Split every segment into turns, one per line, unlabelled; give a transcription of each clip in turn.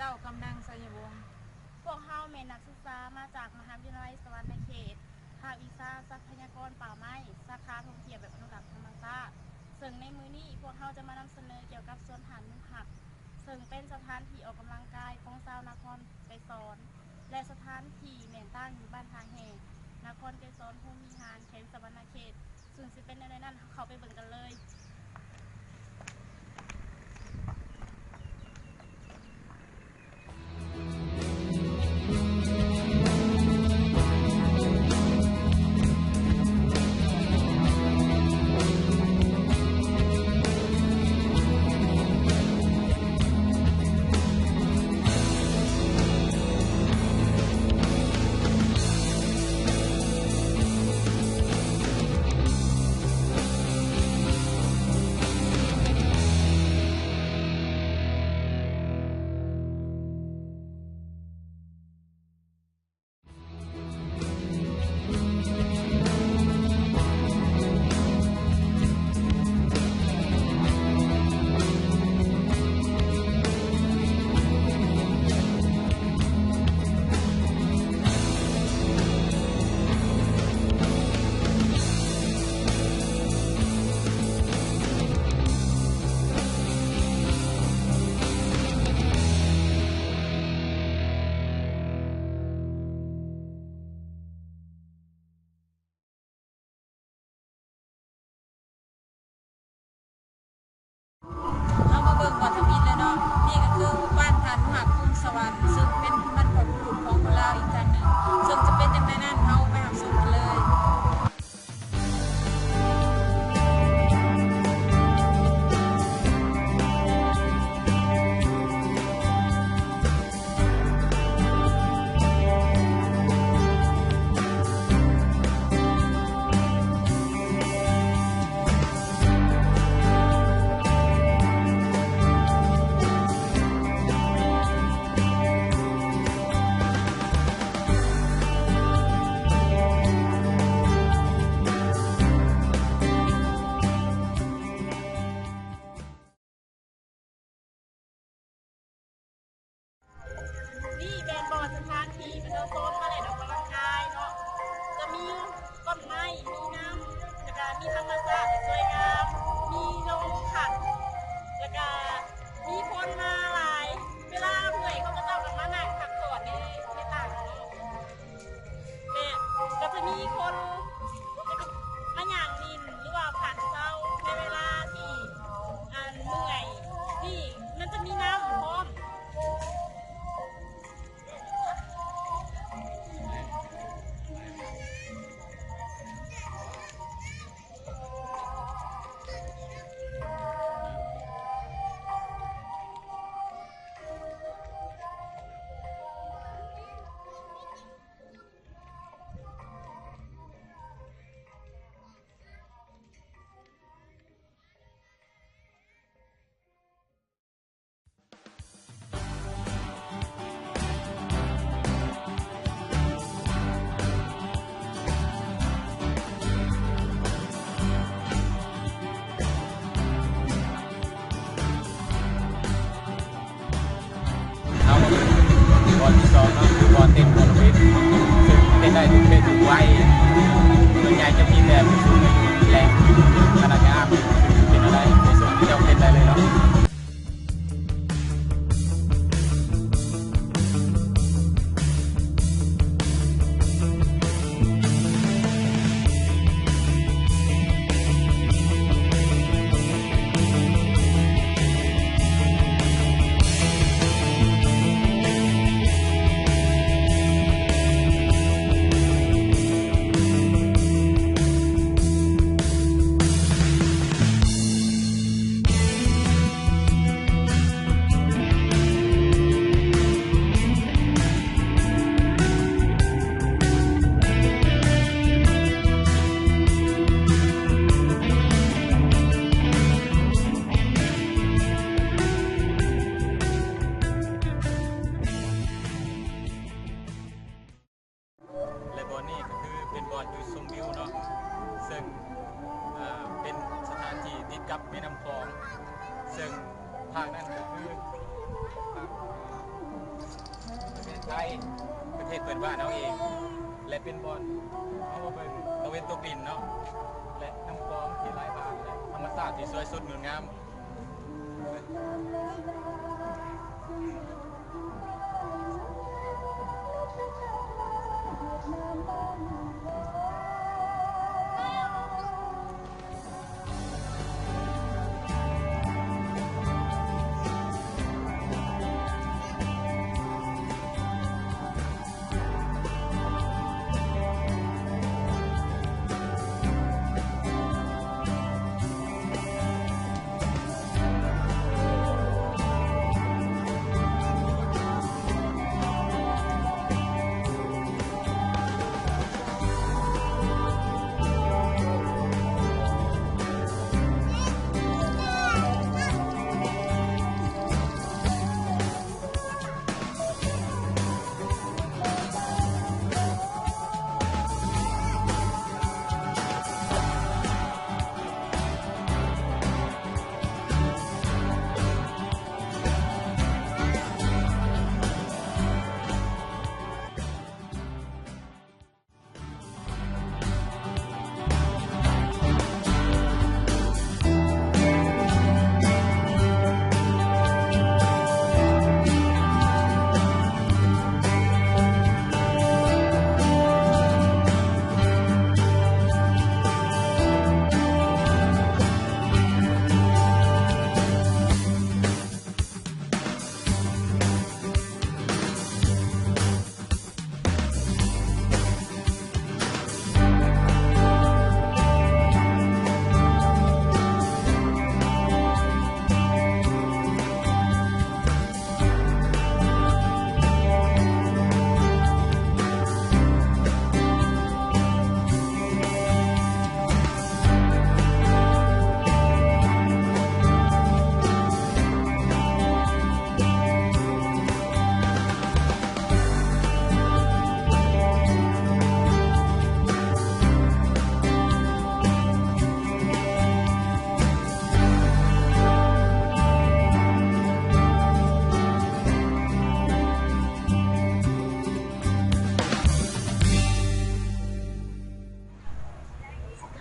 เจ้ากำนังสยวงศ์
พวกเฮาแม่นักศึกษามาจากมหาวิทยาลัยสวรรณเขตภาควิชาทรัพยากรป่าไม้สาขาท่องเที่ยวแบบอนุรักษ์ธรรมชาติซึ่งในมื้อนี้พวกเฮาจะมานำเสนอเกี่ยวกับสวนหาดมุกหักซึ่งเป็นสถานที่ออกกำลังกายของชาวนครไกรสอนและสถานที่แม่นตั้งอยู่บ้านทางแห่นครไกรสอนภูมิหารแขวงสวรรณเขตซึ่งสิเป็นในนั้นเขาไปเบิ่งกันเลย
เอามาเบิ่งวัดทมิตรเลยเนาะนี่ก็คือบ้านทานหักคุมสวรรค์ซึ่งเป็นบรรพบุรุษของคนลาวอีกท่านหนึ่งซึ่งจะเป็นจังไดนั้นเอาไปหับชมกันเลย
นี่แบนบอร์ดสถานที่เป็นโซนมาเลยออกกำลังกายเนาะจะมีต้นไม้มีน้ำแล้วก็มีธรรมชาติสวยงามมีลมพัดแล้วก็มีคนมาหลายเวลาเมื่อยเขาก็เจ้ากันมานั่งพักผ่อนในต่างเนาะเนี่ยก็จะมีคนมาหย่างนินหรือว่าผักเจ้าในเวลาที่เมื่อยนี่มันจะมีน้ำพร้อม
เอาบอลที่สองก็คือบอลเต้นบอลฟิตซึ่งเต้นได้ทุกเพศทุกวัยส่วนใหญ่จะมีแต่ผู้สูงอายุและพนักงานเป็นอะไรในส่วนที่เราเต้นได้เลยเนาะและบอลนี่ก็คือเป็นบอลจุดชมวิวเนาะซึ่งเป็นสถานที่ติดกับแม่น้ำคลองซึ่งทางนั้นก็คือ ไทยประเทศเปิดบ้านเอาเองและเป็นบอลเอามาเป็นตะเวนตกดินเนาะและน้ำกรองที่หลายบางและธรรมชาติที่สวยสดงดงาม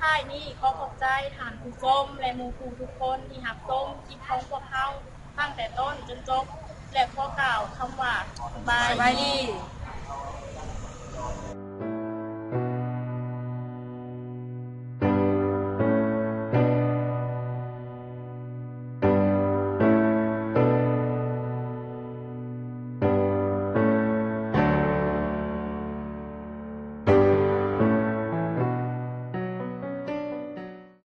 ท้ายนี้ขอขอบใจฐานผู้ชมและหมู่ครูทุกคนที่หักส้มคลิปของพวกเขาตั้งแต่ต้นจนจบและขอกล่าวคำว่าสบายดี